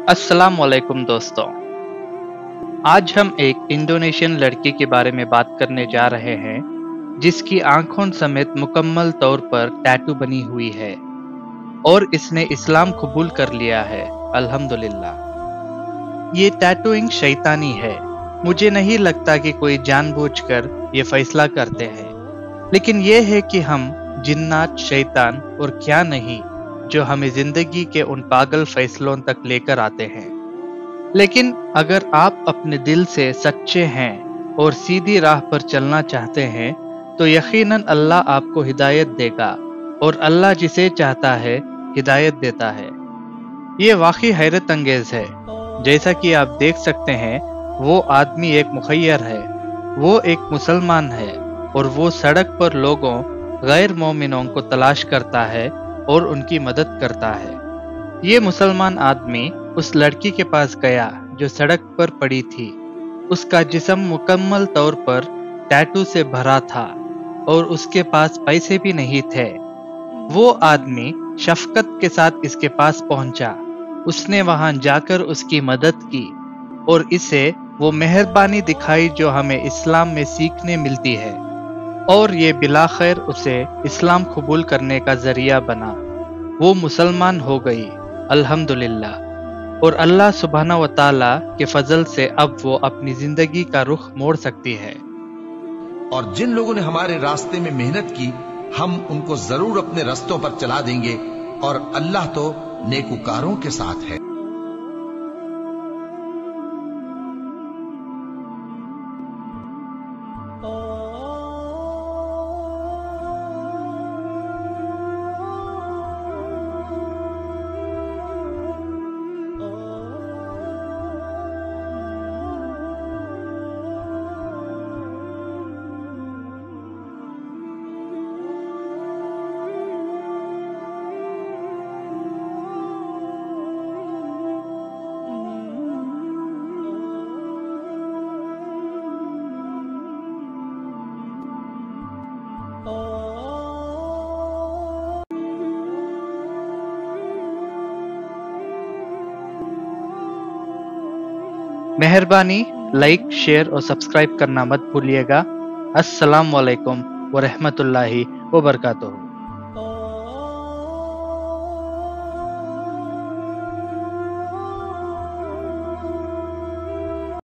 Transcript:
अस्सलाम वालेकुम दोस्तों। आज हम एक इंडोनेशियन लड़की के बारे में बात करने जा रहे हैं जिसकी आंखों समेत मुकम्मल तौर पर टैटू बनी हुई है और इसने इस्लाम कबूल कर लिया है, अल्हम्दुलिल्लाह। ये टैटूइंग शैतानी है। मुझे नहीं लगता कि कोई जानबूझकर ये फैसला करते हैं, लेकिन ये है कि हम जिन्नात, शैतान और क्या नहीं जो हमें जिंदगी के उन पागल फैसलों तक लेकर आते हैं। लेकिन अगर आप अपने दिल से सच्चे हैं और सीधी राह पर चलना चाहते हैं तो यकीनन अल्लाह आपको हिदायत देगा और अल्लाह जिसे चाहता है हिदायत देता है। ये वाकई हैरत अंगेज है। जैसा कि आप देख सकते हैं, वो आदमी एक मुखय्यर है, वो एक मुसलमान है और वो सड़क पर लोगों गैर मोमिनों को तलाश करता है और उनकी मदद करता है। ये मुसलमान आदमी उस लड़की के पास गया जो सड़क पर पड़ी थी। उसका जिस्म मुकम्मल तौर पर टैटू से भरा था और उसके पास पैसे भी नहीं थे। वो आदमी शफकत के साथ इसके पास पहुंचा। उसने वहां जाकर उसकी मदद की और इसे वो मेहरबानी दिखाई जो हमें इस्लाम में सीखने मिलती है, और ये बिलाखैर उसे इस्लाम कबूल करने का जरिया बना। वो मुसलमान हो गई, अल्हम्दुलिल्लाह। और अल्लाह सुब्हाना व तआला के फजल से अब वो अपनी जिंदगी का रुख मोड़ सकती है। और जिन लोगों ने हमारे रास्ते में मेहनत की, हम उनको जरूर अपने रास्तों पर चला देंगे, और अल्लाह तो नेकुकारों के साथ है। मेहरबानी लाइक, शेयर और सब्सक्राइब करना मत भूलिएगा। अस्सलाम वालेकुम व रहमतुल्लाहि व बरकातुहू।